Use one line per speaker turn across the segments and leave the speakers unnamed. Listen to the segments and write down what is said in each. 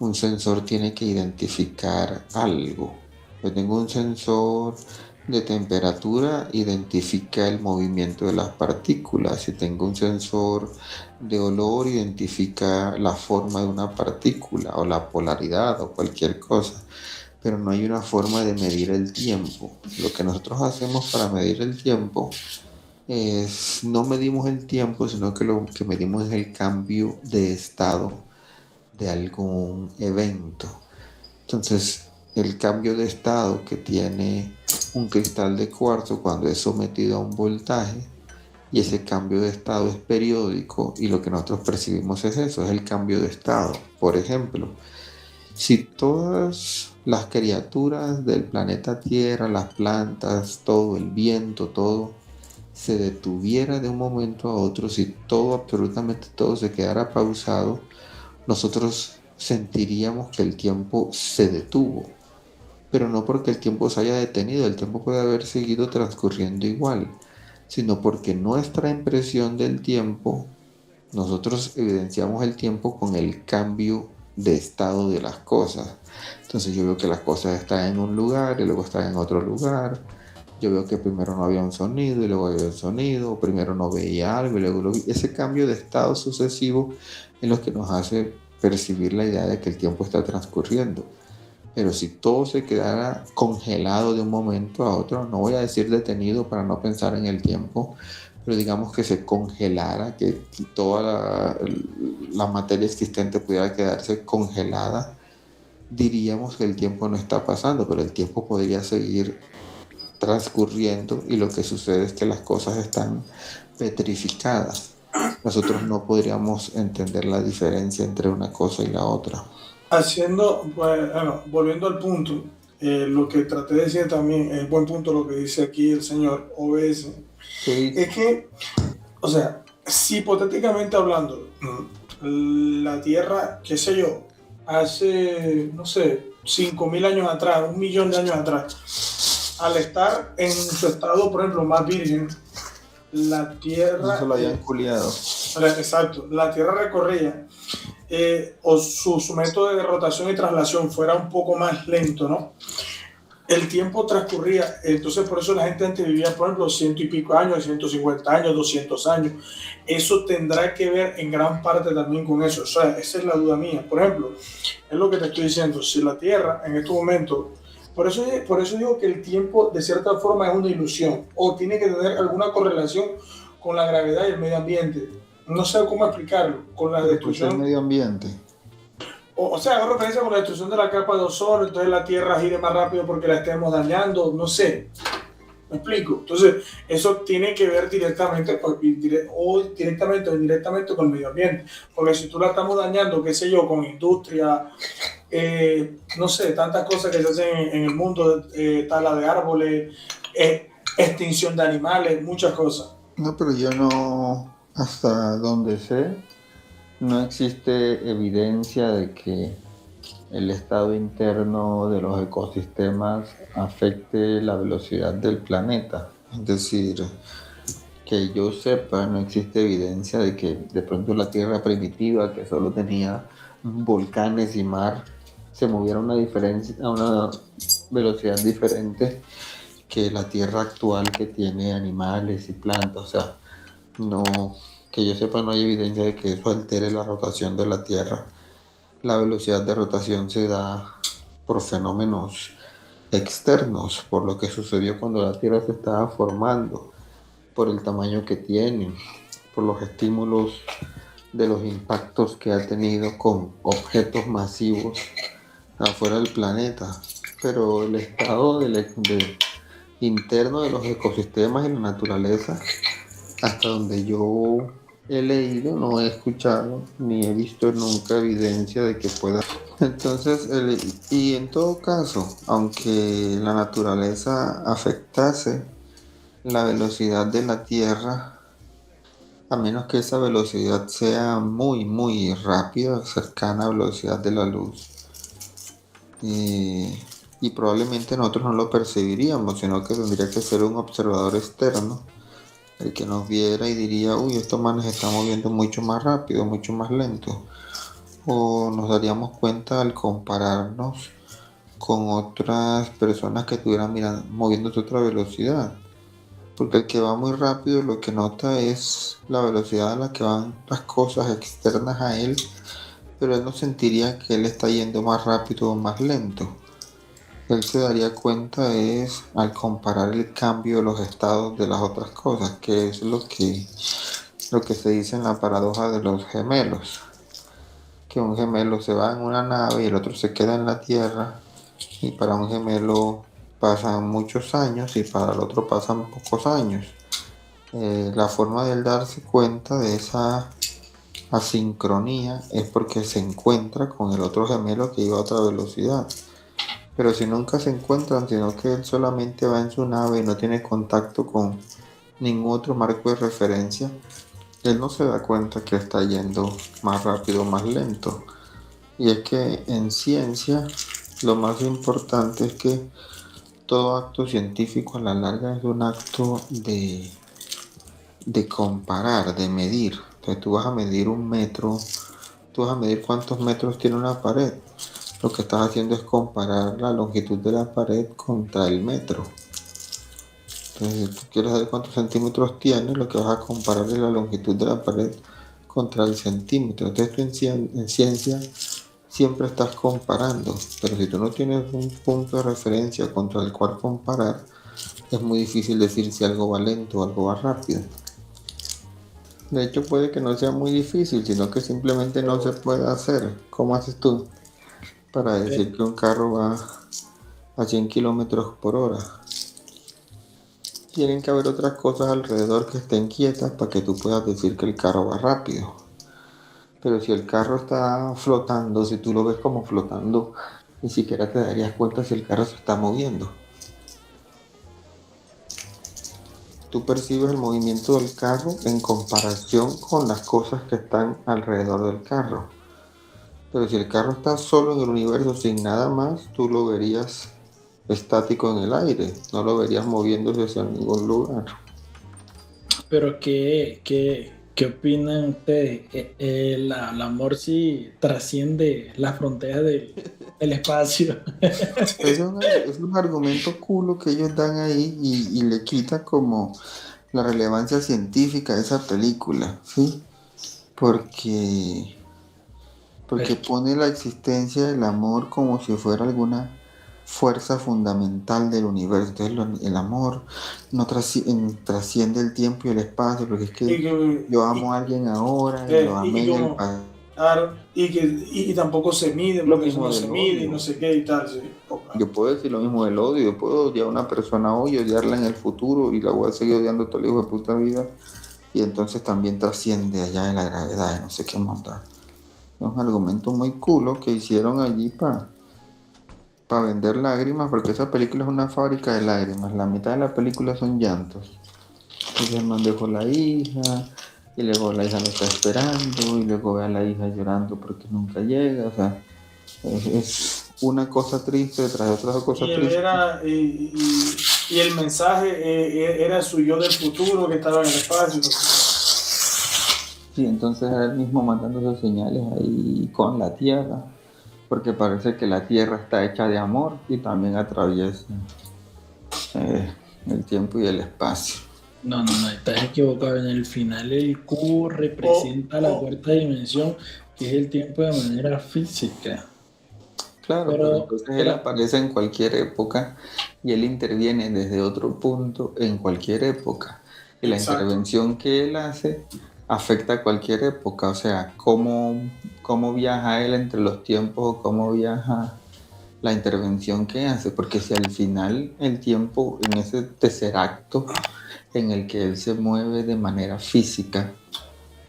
un sensor tiene que identificar algo. Yo tengo un sensor de temperatura, identifica el movimiento de las partículas. Si tengo un sensor de olor, identifica la forma de una partícula o la polaridad o cualquier cosa. Pero no hay una forma de medir el tiempo. Lo que nosotros hacemos para medir el tiempo es, no medimos el tiempo, sino que lo que medimos es el cambio de estado de algún evento. Entonces, el cambio de estado que tiene un cristal de cuarzo cuando es sometido a un voltaje, y ese cambio de estado es periódico, y lo que nosotros percibimos es eso, es el cambio de estado. Por ejemplo, si todas las criaturas del planeta Tierra, las plantas, todo, el viento, todo, se detuviera de un momento a otro, si todo, absolutamente todo se quedara pausado, nosotros sentiríamos que el tiempo se detuvo, pero no porque el tiempo se haya detenido, el tiempo puede haber seguido transcurriendo igual, sino porque nuestra impresión del tiempo, nosotros evidenciamos el tiempo con el cambio de estado de las cosas. Entonces yo veo que las cosas están en un lugar y luego están en otro lugar. Yo veo que primero no había un sonido y luego había un sonido, o primero no veía algo y luego lo vi. Ese cambio de estado sucesivo es lo que nos hace percibir la idea de que el tiempo está transcurriendo. Pero si todo se quedara congelado de un momento a otro, no voy a decir detenido para no pensar en el tiempo, pero digamos que se congelara, que toda la materia existente pudiera quedarse congelada, diríamos que el tiempo no está pasando, pero el tiempo podría seguir transcurriendo, y lo que sucede es que las cosas están petrificadas. Nosotros no podríamos entender la diferencia entre una cosa y la otra.
Bueno, volviendo al punto, lo que traté de decir también, es buen punto lo que dice aquí el señor OBS,
Sí,
es que, o sea, si hipotéticamente hablando, la Tierra, qué sé yo, hace, no sé, 5.000 años atrás, 1.000.000 de años atrás, al estar en su estado, por ejemplo, más virgen, la
no se
Tierra,
lo hayan culiado.
exacto, la Tierra recorría, o su método de rotación y traslación fuera un poco más lento, ¿no? El tiempo transcurría, entonces por eso la gente antes vivía, por ejemplo, 100 y pico años, 150 años, 200 años. Eso tendrá que ver en gran parte también con eso. O sea, esa es la duda mía. Por ejemplo, es lo que te estoy diciendo, si la Tierra en estos momentos, por eso digo que el tiempo de cierta forma es una ilusión o tiene que tener alguna correlación con la gravedad y el medio ambiente. No sé cómo explicarlo, con la
Pero ¿por qué el
destrucción,
medio ambiente?
o sea, hago referencia con la destrucción de la capa de ozono, entonces la Tierra gire más rápido porque la estemos dañando, no sé, me explico. Entonces, eso tiene que ver directamente, o directamente o indirectamente con el medio ambiente, porque si tú la estamos dañando, qué sé yo, con industria, no sé, tantas cosas que se hacen en el mundo, tala de árboles, extinción de animales, muchas cosas.
No, pero yo no, hasta donde sé, no existe evidencia de que el estado interno de los ecosistemas afecte la velocidad del planeta. Es decir, que yo sepa, no existe evidencia de que de pronto la Tierra primitiva, que solo tenía volcanes y mar, se moviera a una diferencia, a una velocidad diferente que la Tierra actual, que tiene animales y plantas. O sea, no, que yo sepa, no hay evidencia de que eso altere la rotación de la Tierra. La velocidad de rotación se da por fenómenos externos, por lo que sucedió cuando la Tierra se estaba formando, por el tamaño que tiene, por los estímulos de los impactos que ha tenido con objetos masivos afuera del planeta. Pero el estado interno de los ecosistemas y la naturaleza, hasta donde yo he leído, no he escuchado ni he visto nunca evidencia de que pueda. Entonces, y en todo caso, aunque la naturaleza afectase la velocidad de la Tierra, a menos que esa velocidad sea muy, muy rápida, cercana a la velocidad de la luz, y, y probablemente nosotros no lo percibiríamos, sino que tendría que ser un observador externo el que nos viera y diría, uy, estos manes se están moviendo mucho más rápido, mucho más lento. o nos daríamos cuenta al compararnos con otras personas que estuvieran moviéndose a otra velocidad. Porque el que va muy rápido lo que nota es la velocidad a la que van las cosas externas a él, pero él no sentiría que él está yendo más rápido o más lento. Él se daría cuenta es al comparar el cambio de los estados de las otras cosas, que es lo que se dice en la paradoja de los gemelos, que un gemelo se va en una nave y el otro se queda en la Tierra, y para un gemelo pasan muchos años y para el otro pasan pocos años. La forma de él darse cuenta de esa asincronía es porque se encuentra con el otro gemelo que iba a otra velocidad. Pero si nunca se encuentran, sino que él solamente va en su nave y no tiene contacto con ningún otro marco de referencia, él no se da cuenta que está yendo más rápido o más lento. Y es que en ciencia lo más importante es que todo acto científico a la larga es un acto de comparar, de medir. Entonces tú vas a medir un metro, tú vas a medir cuántos metros tiene una pared. Lo que estás haciendo es comparar la longitud de la pared contra el metro. Entonces, si tú quieres saber cuántos centímetros tiene, lo que vas a comparar es la longitud de la pared contra el centímetro. Entonces tú en ciencia siempre estás comparando, pero si tú no tienes un punto de referencia contra el cual comparar, es muy difícil decir si algo va lento o algo va rápido. De hecho, puede que no sea muy difícil, sino que simplemente no se puede hacer. ¿Cómo haces tú para decir que un carro va a 100 kilómetros por hora? Tienen que haber otras cosas alrededor que estén quietas para que tú puedas decir que el carro va rápido. Pero si el carro está flotando, si tú lo ves como flotando, ni siquiera te darías cuenta si el carro se está moviendo. Tú percibes el movimiento del carro en comparación con las cosas que están alrededor del carro. Pero si el carro está solo en el universo sin nada más, tú lo verías estático en el aire, no lo verías moviéndose hacia ningún lugar.
Pero ¿qué opinan ustedes? El amor sí trasciende las fronteras del espacio.
Es un argumento culo que ellos dan ahí y le quita como la relevancia científica de esa película, ¿sí? Porque pone la existencia del amor como si fuera alguna fuerza fundamental del universo. Entonces el amor no trasciende el tiempo y el espacio, porque es que yo amo a alguien ahora y lo amé en el pasado.
Claro, y tampoco se mide,
Lo
porque eso
mismo
no se
del
mide y
odio.
no sé qué y tal. Sí.
Yo puedo decir lo mismo del odio. Yo puedo odiar a una persona hoy y odiarla en el futuro y la voy a seguir odiando toda la hijo de puta vida. Y entonces también trasciende allá de la gravedad, de no sé qué montar. Es un argumento muy culo que hicieron allí para vender lágrimas, porque esa película es una fábrica de lágrimas. La mitad de la película son llantos. Y el man dejó la hija, y luego la hija lo está esperando, y luego ve a la hija llorando porque nunca llega. O sea, es una cosa triste tras otra cosa triste.
Y el mensaje era su yo del futuro que estaba en el espacio.
Sí, entonces era él mismo mandando esas señales ahí con la Tierra, porque parece que la Tierra está hecha de amor y también atraviesa el tiempo y el espacio.
No, estás equivocado. En el final el cubo representa la cuarta dimensión, que es el tiempo de manera física.
Claro, pero entonces él aparece en cualquier época y él interviene desde otro punto en cualquier época. Y la intervención que él hace afecta a cualquier época. O sea, cómo viaja él entre los tiempos o cómo viaja la intervención que hace. Porque si al final el tiempo, en ese tercer acto en el que él se mueve de manera física,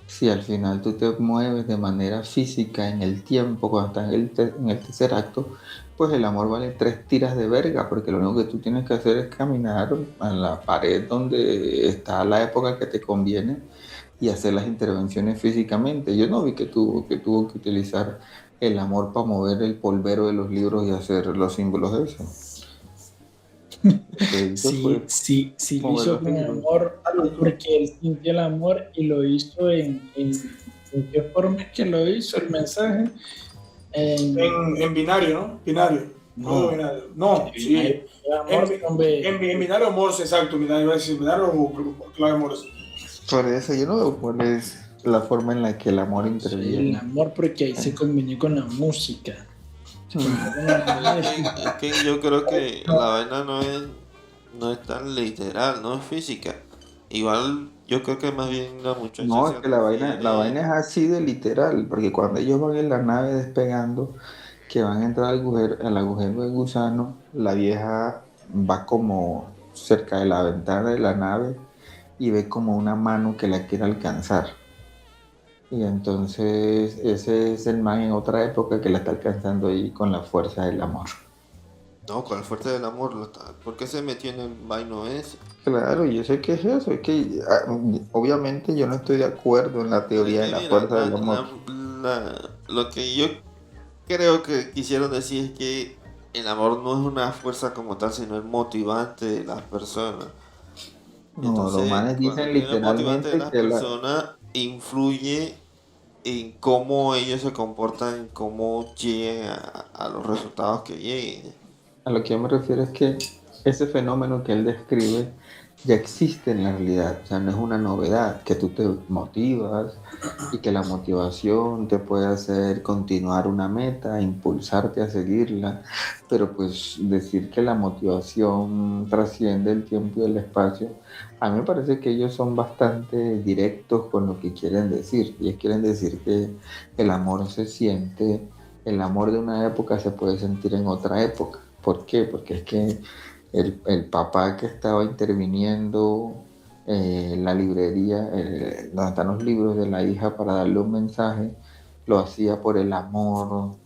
si al final tú te mueves de manera física en el tiempo, cuando estás en el tercer acto, pues el amor vale 3 tiras de verga, porque lo único que tú tienes que hacer es caminar a la pared donde está la época que te conviene y hacer las intervenciones físicamente. Yo no vi que tuvo que utilizar el amor para mover el polvero de los libros y hacer los símbolos de eso.
Sí, lo hizo con amor, porque él sintió el amor y lo hizo en ¿En qué forma es que lo hizo el mensaje? En,
En binario, ¿no? Binario. Código
no,
binario. No, sí.
amor con B.
En binario Morse, exacto. Binario, iba a decir binario o clave Morse.
Por eso yo no veo cuál es la forma en la que el amor
Sí, el
interviene.
amor, porque ahí se combinó con la música. Se combinó con la
Pero es
música.
que yo creo que la vaina no es tan literal, no es física. Igual yo creo que más bien la muchacha
No, es
se
que la vaina
refiere.
es así de literal, porque cuando ellos van en la nave despegando, que van a entrar al agujero de gusano, la vieja va como cerca de la ventana de la nave y ve como una mano que la quiere alcanzar. Y entonces ese es el man en otra época que la está alcanzando ahí con la fuerza del amor.
No, con el fuerte del amor, ¿por qué se metió en el vaino ese?
Claro, yo sé que es eso, es que obviamente yo no estoy de acuerdo en la
Pero es
teoría de
que
la
mira,
fuerza del amor.
lo que yo creo que quisieron decir es que el amor no es una fuerza como tal, sino el motivante de las personas.
No, los
Entonces,
manes
cuando
dicen
tiene el motivante de
literalmente
las
que la,
personas, influye en cómo ellos se comportan, en cómo lleguen a los resultados que lleguen.
a lo que yo me refiero es que ese fenómeno que él describe ya existe en la realidad, o sea, no es una novedad, que tú te motivas y que la motivación te puede hacer continuar una meta, impulsarte a seguirla, pero pues decir que la motivación trasciende el tiempo y el espacio, a mí me parece que ellos son bastante directos con lo que quieren decir, y quieren decir que el amor se siente, el amor de una época se puede sentir en otra época. ¿Por qué? Porque es que el papá que estaba interviniendo en la librería, donde están los libros de la hija para darle un mensaje, lo hacía por el amor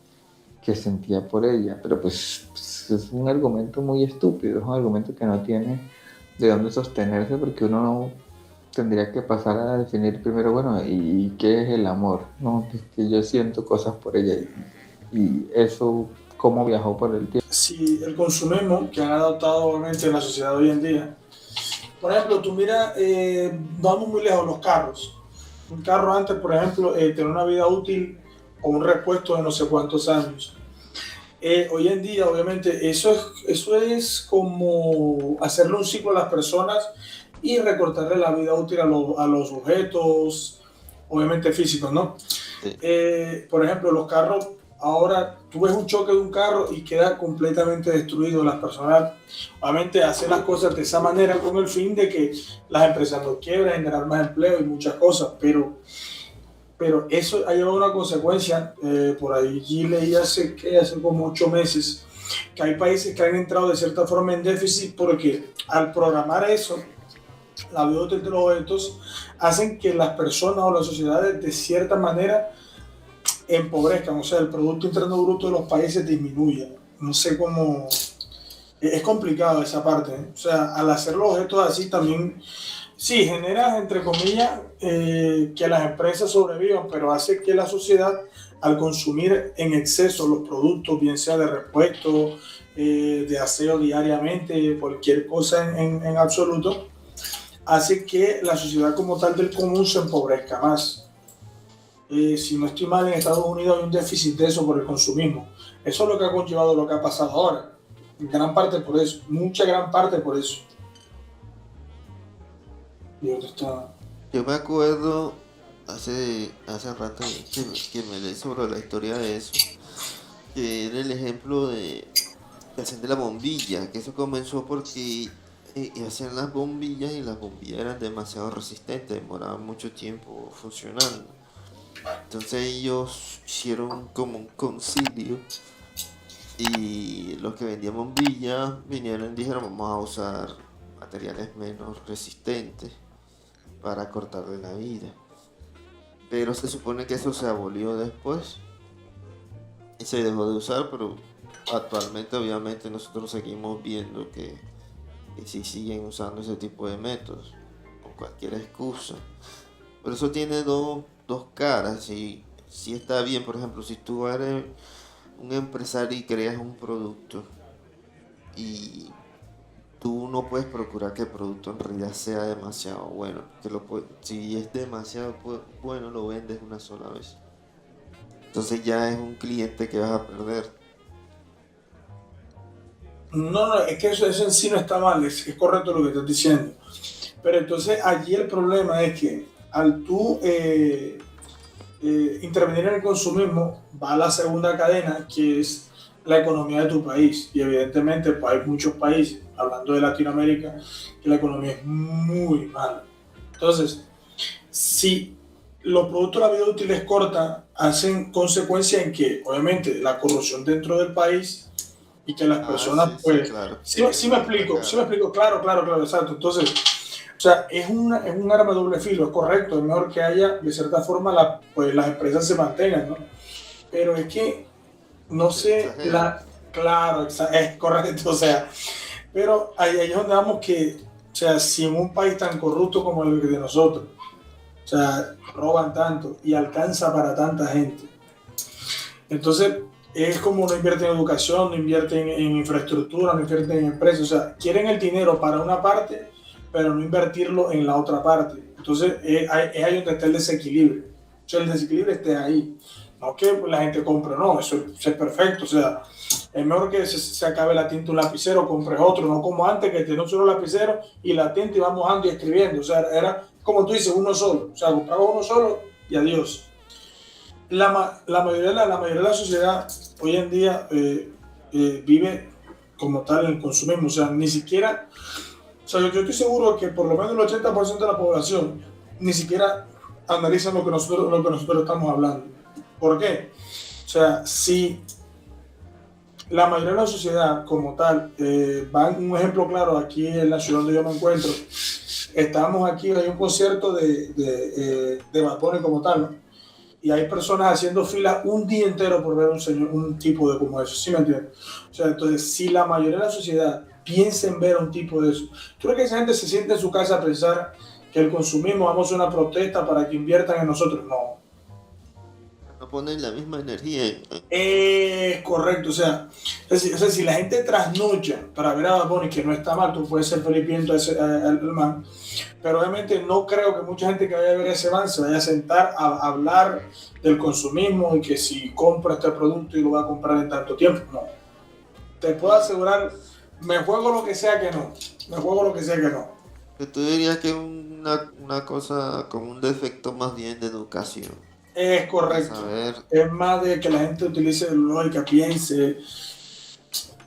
que sentía por ella. Pero pues es un argumento muy estúpido, es un argumento que no tiene de dónde sostenerse porque uno no tendría que pasar a definir primero, bueno, ¿y qué es el amor? ¿No? Es que yo siento cosas por ella y eso, cómo viajó por el tiempo.
Si el consumismo que han adoptado obviamente en la sociedad hoy en día. Por ejemplo, tú mira, vamos muy lejos, los carros. Un carro antes, por ejemplo, tenía una vida útil o un repuesto de no sé cuántos años. Hoy en día, obviamente, eso es como hacerle un ciclo a las personas y recortarle la vida útil a los objetos, obviamente físicos, ¿no?
Sí.
Por ejemplo, los carros, ahora tú ves un choque de un carro y queda completamente destruido. Las personas, obviamente, hacen las cosas de esa manera con el fin de que las empresas no quiebran, generar más empleo y muchas cosas, pero eso ha llevado a una consecuencia. Por ahí leí hace como 8 meses que hay países que han entrado de cierta forma en déficit porque al programar eso, la vida útil de los objetos, hacen que las personas o las sociedades de cierta manera empobrezcan, o sea, el Producto Interno Bruto de los países disminuya. No sé cómo. Es complicado esa parte, ¿eh? O sea, al hacer los objetos así también, sí, genera, entre comillas, que las empresas sobrevivan, pero hace que la sociedad, al consumir en exceso los productos, bien sea de repuesto, de aseo diariamente, cualquier cosa en absoluto, hace que la sociedad como tal del común se empobrezca más. Si no estoy mal, en Estados Unidos hay un déficit de eso por el consumismo. Eso es lo que ha conllevado lo que ha pasado ahora. En gran parte por eso, mucha gran parte por eso. Y otro está.
Yo me acuerdo hace rato que me leí sobre la historia de eso, que era el ejemplo de hacer de la bombilla, que eso comenzó porque hacían las bombillas y las bombillas eran demasiado resistentes, demoraban mucho tiempo funcionando. Entonces ellos hicieron como un concilio y los que vendían bombillas vinieron y dijeron vamos a usar materiales menos resistentes para cortarle la vida. Pero se supone que eso se abolió después y se dejó de usar, pero actualmente obviamente nosotros seguimos viendo que sí siguen usando ese tipo de métodos con cualquier excusa. Pero eso tiene dos caras. Si está bien, por ejemplo, si tú eres un empresario y creas un producto y tú no puedes procurar que el producto en realidad sea demasiado bueno. Si es demasiado bueno, lo vendes una sola vez. Entonces ya es un cliente que vas a perder.
No, es que eso en sí no está mal, es correcto lo que estás diciendo. Pero entonces allí el problema es que al tú intervenir en el consumismo, va a la segunda cadena, que es la economía de tu país. Y evidentemente pues, hay muchos países, hablando de Latinoamérica, que la economía es muy mala. Entonces, si los productos de la vida útil es corta, hacen consecuencia en que, obviamente, la corrupción dentro del país y que las personas,
Sí,
pues,
claro.
sí me explico, claro, exacto. Entonces, o sea, es un arma de doble filo, es correcto, es mejor que haya, de cierta forma, pues las empresas se mantengan, ¿no? Pero es que, no sé, claro, es correcto, o sea, pero ahí es donde vamos que, o sea, si en un país tan corrupto como el de nosotros, o sea, roban tanto y alcanza para tanta gente, entonces es como no invierten en educación, no invierten en infraestructura, no invierten en empresas, o sea, quieren el dinero para una parte, pero no invertirlo en la otra parte. Entonces es ahí donde está el desequilibrio. O sea, el desequilibrio esté ahí. No que la gente compre, no, eso es perfecto. O sea, es mejor que se acabe la tinta un lapicero, compres otro, no como antes que tenía un solo lapicero y la tinta iba mojando y escribiendo. O sea, era como tú dices, uno solo. O sea, compraba uno solo y adiós. La mayoría de la sociedad hoy en día vive como tal en el consumismo. O sea, ni siquiera, o sea, yo estoy seguro que por lo menos el 80% de la población ni siquiera analizan lo que nosotros estamos hablando. ¿Por qué? O sea, si la mayoría de la sociedad como tal, un ejemplo claro, aquí en la ciudad donde yo me encuentro, estábamos aquí, hay un concierto de Bad Bunny como tal, ¿no? Y hay personas haciendo fila un día entero por ver un tipo de como eso, ¿sí me entiendes? O sea, entonces, si la mayoría de la sociedad piensa en ver un tipo de eso, ¿tú crees que esa gente se siente en su casa a pensar que el consumismo, vamos a hacer una protesta para que inviertan en nosotros? No.
No ponen la misma energía.
Correcto, o sea, si la gente trasnocha para ver a Bad Bunny, que no está mal, tú puedes ser feliz viendo al man, pero obviamente no creo que mucha gente que vaya a ver ese man se vaya a sentar a hablar del consumismo y que si compra este producto y lo va a comprar en tanto tiempo, no. Te puedo asegurar, me juego lo que sea que no, me juego lo que sea que no.
Tú dirías que es una cosa como un defecto más bien de educación.
Es correcto. Es más de que la gente utilice lógica, piense,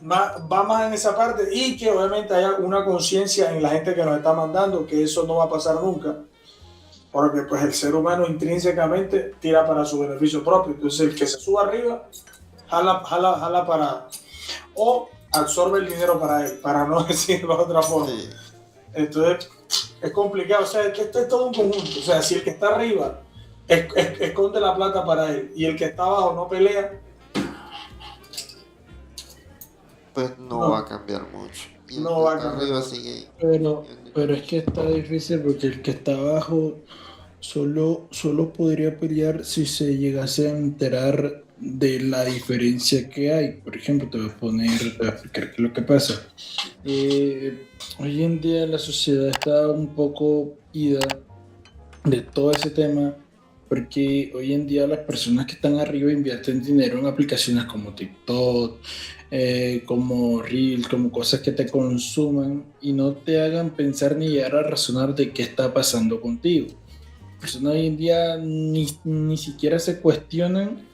va más en esa parte y que obviamente haya una conciencia en la gente que nos está mandando que eso no va a pasar nunca, porque pues el ser humano intrínsecamente tira para su beneficio propio. Entonces el que se suba arriba jala para, o absorbe el dinero para él, para no decirlo de otra forma. Sí. Entonces es complicado, o sea, esto es todo un conjunto. O sea, si el que está arriba esconde la plata para él y el que está abajo no pelea,
pues no va a cambiar mucho. Y
no va a cambiar.
Sigue...
Pero es que está difícil porque el que está abajo solo podría pelear si se llegase a enterar de la diferencia que hay. Por ejemplo, te voy a explicar qué es lo que pasa. Hoy en día la sociedad está un poco ida de todo ese tema, porque hoy en día las personas que están arriba invierten dinero en aplicaciones como TikTok, como Reel, como cosas que te consuman y no te hagan pensar ni llegar a razonar de qué está pasando contigo. Las personas hoy en día ni siquiera se cuestionan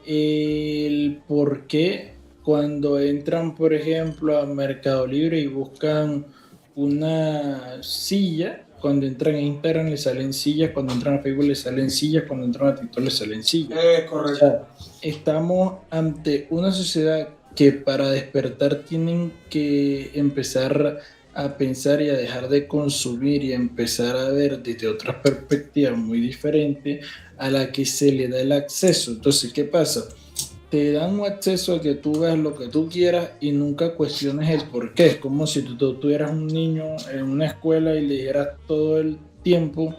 el por qué cuando entran, por ejemplo, a Mercado Libre y buscan una silla. Cuando entran a Instagram les salen sillas, cuando entran a Facebook les salen sillas, cuando entran a TikTok les salen sillas.
Correcto.
O sea, estamos ante una sociedad que para despertar tienen que empezar a pensar y a dejar de consumir y a empezar a ver desde otras perspectivas muy diferentes a la que se le da el acceso. Entonces, ¿qué pasa? Te dan un acceso a que tú veas lo que tú quieras y nunca cuestiones el por qué. Es como si tú tuvieras un niño en una escuela y le dijeras todo el tiempo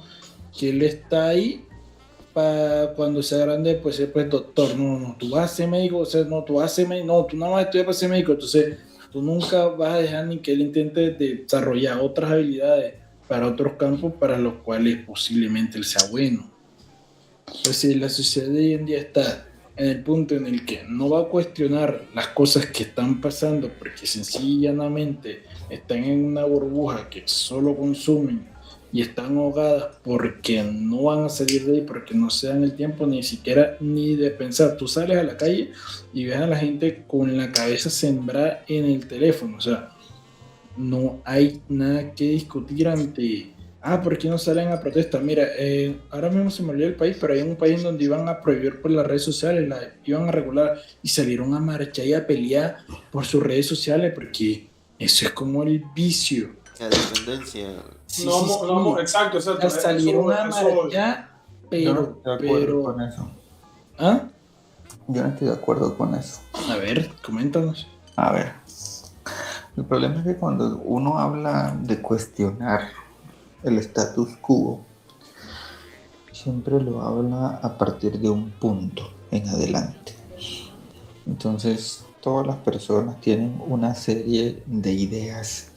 que él está ahí para cuando sea grande, pues doctor. No, tú vas a ser médico, o sea, no, tú vas a ser médico, no, tú nada más estudias para ser médico. Entonces, tú nunca vas a dejar ni que él intente desarrollar otras habilidades para otros campos para los cuales posiblemente él sea bueno. Pues si la sociedad de hoy en día está en el punto en el que no va a cuestionar las cosas que están pasando porque sencillamente están en una burbuja que solo consumen y están ahogadas porque no van a salir de ahí, porque no se dan el tiempo ni siquiera ni de pensar. Tú sales a la calle y ves a la gente con la cabeza sembrada en el teléfono, o sea, no hay nada que discutir ante, ¿por qué no salen a protestar? Mira, ahora mismo se me olvidó el país, pero hay un país donde iban a prohibir por las redes sociales, iban a regular y salieron a marchar y a pelear por sus redes sociales porque eso es como el vicio.
La dependencia.
Sí,
No,
sí, sí.
no, exacto, exacto.
Salieron a marchar,
Yo no estoy de acuerdo con
pero,
eso.
¿ah?
Yo no estoy de acuerdo con eso.
A ver, coméntanos.
A ver, el problema es que cuando uno habla de cuestionar el status quo, siempre lo habla a partir de un punto en adelante. Entonces, todas las personas tienen una serie de ideas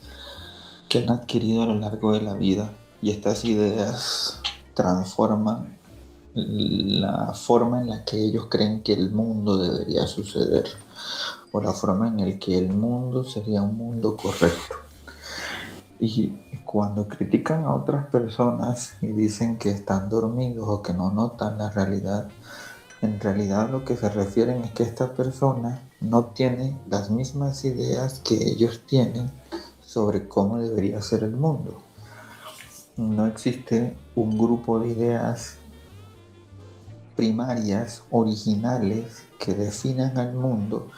que han adquirido a lo largo de la vida y estas ideas transforman la forma en la que ellos creen que el mundo debería suceder o la forma en la que el mundo sería un mundo correcto. Y cuando critican a otras personas y dicen que están dormidos o que no notan la realidad, en realidad lo que se refieren es que esta persona no tiene las mismas ideas que ellos tienen sobre cómo debería ser el mundo. No existe un grupo de ideas primarias, originales, que definan al mundo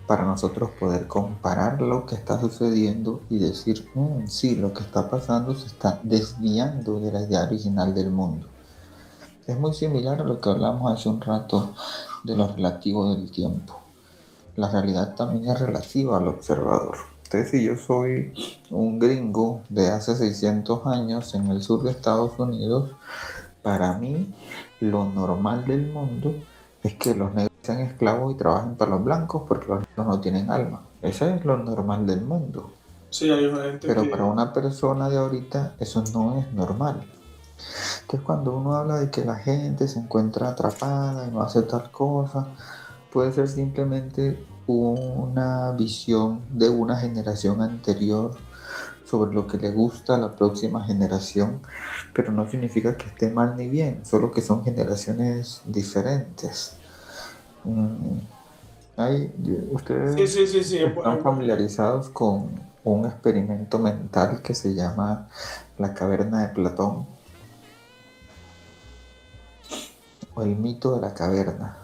para nosotros poder comparar lo que está sucediendo y decir, sí, lo que está pasando se está desviando de la idea original del mundo. Es muy similar a lo que hablamos hace un rato de lo relativo del tiempo. La realidad también es relativa al observador. Entonces, si yo soy un gringo de hace 600 años en el sur de Estados Unidos, para mí lo normal del mundo es que los negros sean esclavos y trabajen para los blancos porque los negros no tienen alma. Eso es lo normal del mundo.
Sí, hay gente
Pero
que...
para una persona de ahorita eso no es normal. Entonces cuando uno habla de que la gente se encuentra atrapada y no hace tal cosa, puede ser simplemente una visión de una generación anterior sobre lo que le gusta a la próxima generación, pero no significa que esté mal ni bien, solo que son generaciones diferentes. Ustedes
Sí.
están familiarizados con un experimento mental que se llama la caverna de Platón o el mito de la caverna.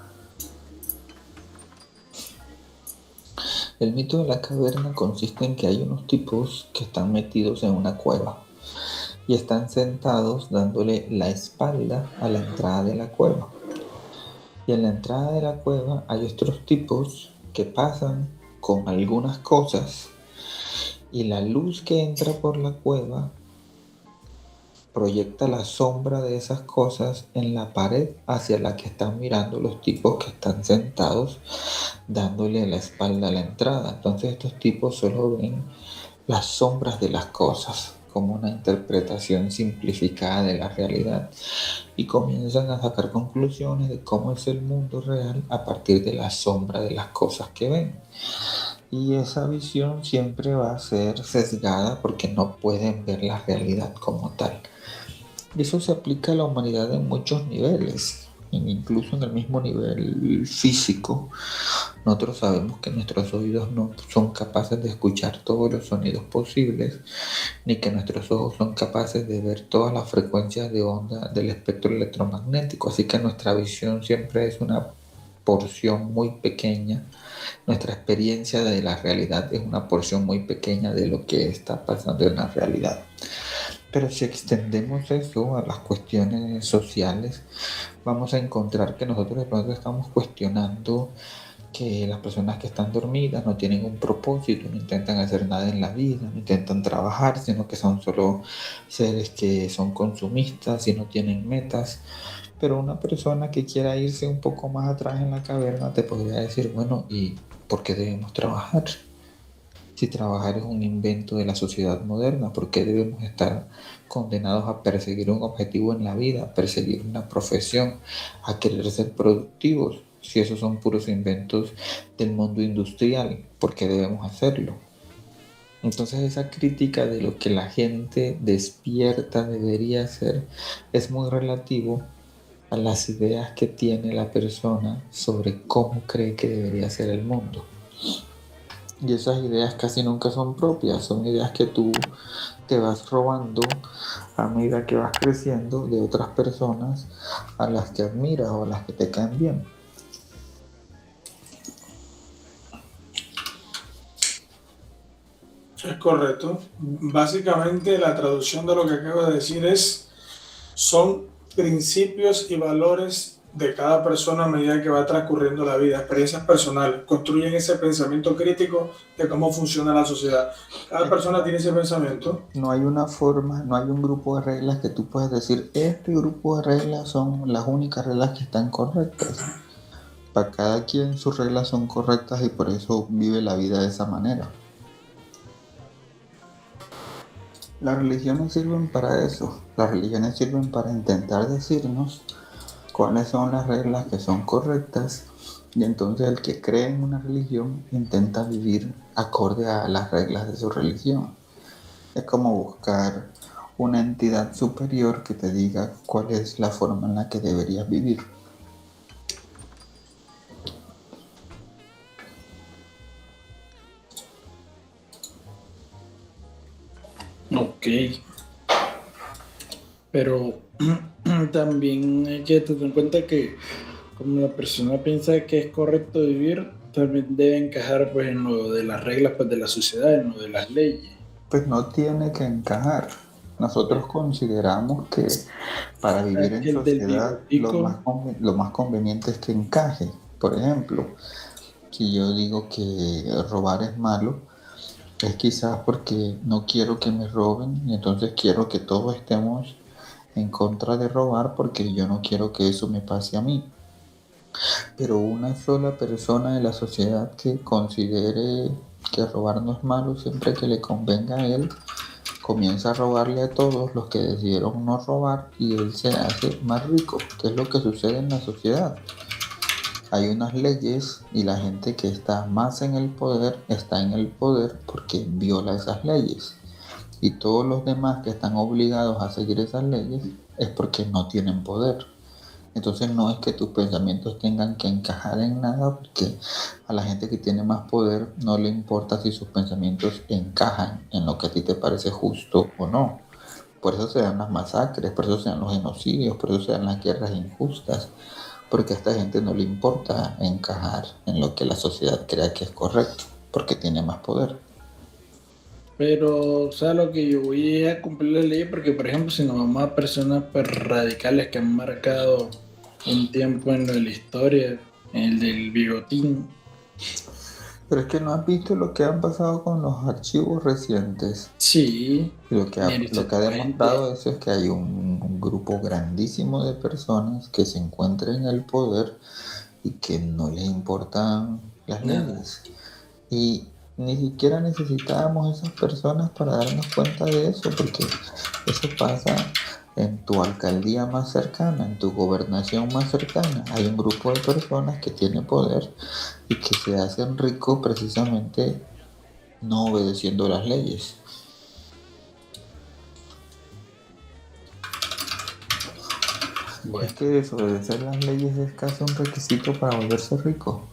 El mito de la caverna consiste en que hay unos tipos que están metidos en una cueva y están sentados dándole la espalda a la entrada de la cueva. Y en la entrada de la cueva hay otros tipos que pasan con algunas cosas y la luz que entra por la cueva proyecta la sombra de esas cosas en la pared hacia la que están mirando los tipos que están sentados dándole la espalda a la entrada. Entonces estos tipos solo ven las sombras de las cosas como una interpretación simplificada de la realidad y comienzan a sacar conclusiones de cómo es el mundo real a partir de la sombra de las cosas que ven. Y esa visión siempre va a ser sesgada porque no pueden ver la realidad como tal. Y eso se aplica a la humanidad en muchos niveles, incluso en el mismo nivel físico. Nosotros sabemos que nuestros oídos no son capaces de escuchar todos los sonidos posibles, ni que nuestros ojos son capaces de ver todas las frecuencias de onda del espectro electromagnético, así que nuestra visión siempre es una porción muy pequeña. Nuestra experiencia de la realidad es una porción muy pequeña de lo que está pasando en la realidad. Pero si extendemos eso a las cuestiones sociales, vamos a encontrar que nosotros de pronto estamos cuestionando que las personas que están dormidas no tienen un propósito, no intentan hacer nada en la vida, no intentan trabajar, sino que son solo seres que son consumistas y no tienen metas. Pero una persona que quiera irse un poco más atrás en la caverna te podría decir, bueno, ¿y por qué debemos trabajar? Si trabajar es un invento de la sociedad moderna, ¿por qué debemos estar condenados a perseguir un objetivo en la vida, a perseguir una profesión, a querer ser productivos? Si esos son puros inventos del mundo industrial, ¿por qué debemos hacerlo? Entonces esa crítica de lo que la gente despierta debería hacer es muy relativo a las ideas que tiene la persona sobre cómo cree que debería ser el mundo. Y esas ideas casi nunca son propias, son ideas que tú te vas robando a medida que vas creciendo de otras personas a las que admiras o a las que te caen bien.
Es correcto. Básicamente la traducción de lo que acabo de decir son principios y valores de cada persona a medida que va transcurriendo la vida, experiencias personales, construyen ese pensamiento crítico de cómo funciona la sociedad. Cada persona tiene ese pensamiento.
No hay una forma, no hay un grupo de reglas que tú puedas decir, este grupo de reglas son las únicas reglas que están correctas. Para cada quien sus reglas son correctas y por eso vive la vida de esa manera. Las religiones sirven para eso. Las religiones sirven para intentar decirnos cuáles son las reglas que son correctas y entonces el que cree en una religión intenta vivir acorde a las reglas de su religión. Es como buscar una entidad superior que te diga cuál es la forma en la que deberías vivir.
Ok, pero también hay que tener en cuenta que como la persona piensa que es correcto vivir, también debe encajar pues en lo de las reglas pues, de la sociedad, en lo de las leyes.
Pues no tiene que encajar. Nosotros consideramos que para vivir en
Que el del
sociedad
bigotico,
lo más conveniente es que encaje. Por ejemplo, si yo digo que robar es malo, es quizás porque no quiero que me roben y entonces quiero que todos estemos en contra de robar porque yo no quiero que eso me pase a mí. Pero una sola persona de la sociedad que considere que robar no es malo siempre que le convenga a él, comienza a robarle a todos los que decidieron no robar y él se hace más rico, que es lo que sucede en la sociedad. Hay unas leyes y la gente que está más en el poder está en el poder porque viola esas leyes. Y todos los demás que están obligados a seguir esas leyes es porque no tienen poder. Entonces no es que tus pensamientos tengan que encajar en nada porque a la gente que tiene más poder no le importa si sus pensamientos encajan en lo que a ti te parece justo o no. Por eso se dan las masacres, por eso se dan los genocidios, por eso se dan las guerras injustas, porque a esta gente no le importa encajar en lo que la sociedad crea que es correcto, porque tiene más poder.
pero o sea, lo que yo voy a cumplir la ley porque, por ejemplo, si nos vamos a personas pues, radicales que han marcado un tiempo en lo de la historia, el del bigotín,
Pero es que no has visto lo que han pasado con los archivos recientes.
sí,
Lo que ha
gente,
demostrado eso es que hay un grupo grandísimo de personas que se encuentran en el poder y que no les importan las
nada.
leyes. Y ni siquiera necesitábamos esas personas para darnos cuenta de eso, porque eso pasa en tu alcaldía más cercana, en tu gobernación más cercana. Hay un grupo de personas que tiene poder y que se hacen ricos precisamente no obedeciendo las leyes.
Bueno,
Es que desobedecer las leyes es casi un requisito para volverse rico.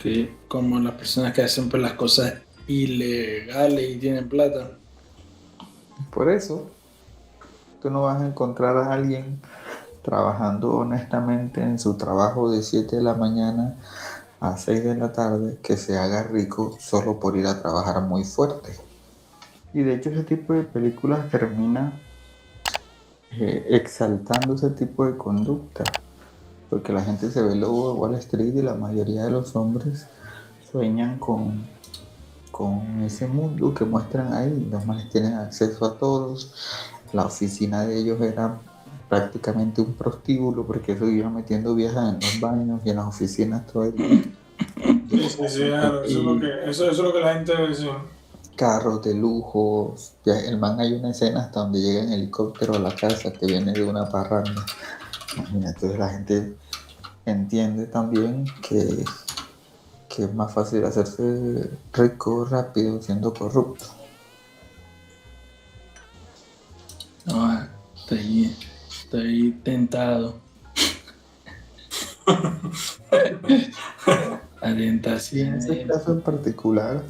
que como las personas que hacen pues, las cosas ilegales y tienen plata.
Por eso, tú no vas a encontrar a alguien trabajando honestamente en su trabajo de 7 de la mañana a 6 de la tarde que se haga rico solo por ir a trabajar muy fuerte. Y de hecho ese tipo de películas termina exaltando ese tipo de conducta, porque la gente se ve lobo de Wall Street y la mayoría de los hombres sueñan con ese mundo que muestran ahí. Los manes tienen acceso a todos, la oficina de ellos era prácticamente un prostíbulo porque eso iba metiendo viejas en los baños y en las oficinas todo el día.
Sí, sí, sí, claro, eso es lo que la gente dice.
Carros de lujo. Ya, el man, hay una escena hasta donde llega en helicóptero a la casa que viene de una parranda. Mira, entonces la gente entiende también que es más fácil hacerse rico rápido siendo corrupto.
No, estoy tentado. La
Y en
tentación
ese
es...
caso en particular,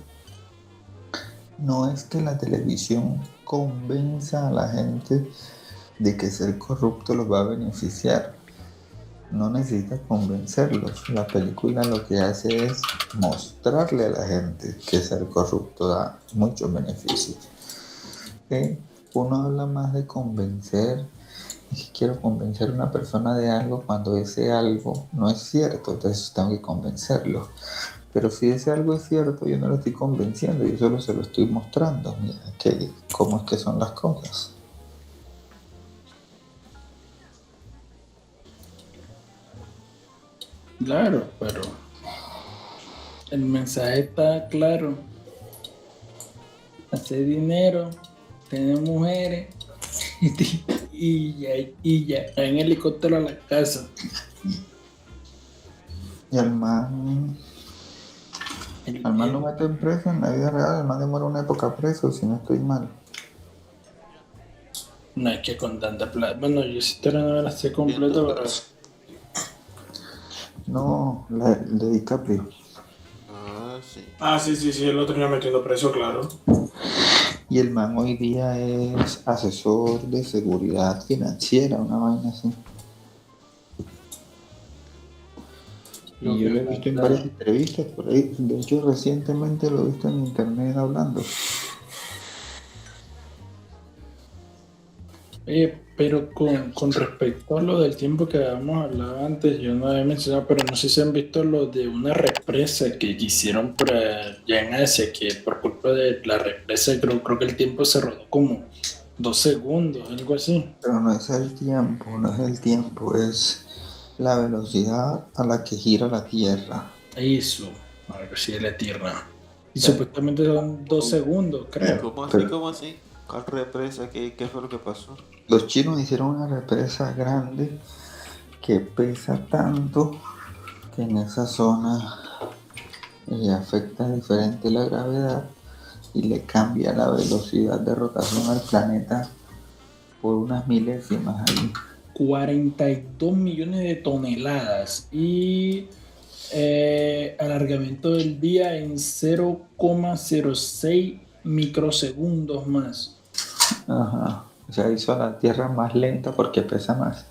no es que la televisión convenza a la gente de que ser corrupto los va a beneficiar. No necesita convencerlos. La película lo que hace es mostrarle a la gente que ser corrupto da muchos beneficios. Uno habla más de convencer, es que quiero convencer a una persona de algo cuando ese algo no es cierto, entonces tengo que convencerlo. Pero si ese algo es cierto, yo no lo estoy convenciendo, yo solo se lo estoy mostrando, mira, cómo es que son las cosas.
Claro, pero el mensaje está claro. Hacer dinero, tener mujeres y ya, en helicóptero a la casa.
Y al man lo meten preso en la vida real, el man demora una época preso, si no estoy mal.
No es que con tanta plata. Bueno, yo sí te no la sé completa, pero
No, el de DiCaprio.
Ah, sí.
Ah, sí, sí, sí, él lo terminó metiendo preso, claro.
Y el man hoy día es asesor de seguridad financiera, una vaina así. Y yo lo he visto en varias entrevistas por ahí. De hecho, recientemente lo he visto en internet hablando.
pero con respecto a lo del tiempo que habíamos hablado antes, yo no había mencionado, pero no sé si han visto lo de una represa que hicieron por allá en Asia, que por culpa de la represa creo que el tiempo se rodó como 2 segundos, algo así.
Pero no es el tiempo, no es el tiempo, es la velocidad a la que gira la Tierra.
Eso, algo así de la Tierra. Y
Sí.
supuestamente son 2 segundos, creo.
¿Cómo así?
Pero-
¿Cómo así? ¿Cuál represa? ¿Qué fue lo que pasó?
Los chinos hicieron una represa grande que pesa tanto que en esa zona afecta diferente la gravedad y le cambia la velocidad de rotación al planeta por unas milésimas ahí.
42 millones de toneladas y alargamiento del día en 0,06 microsegundos más.
Ajá. O sea, hizo a la Tierra más lenta porque pesa más.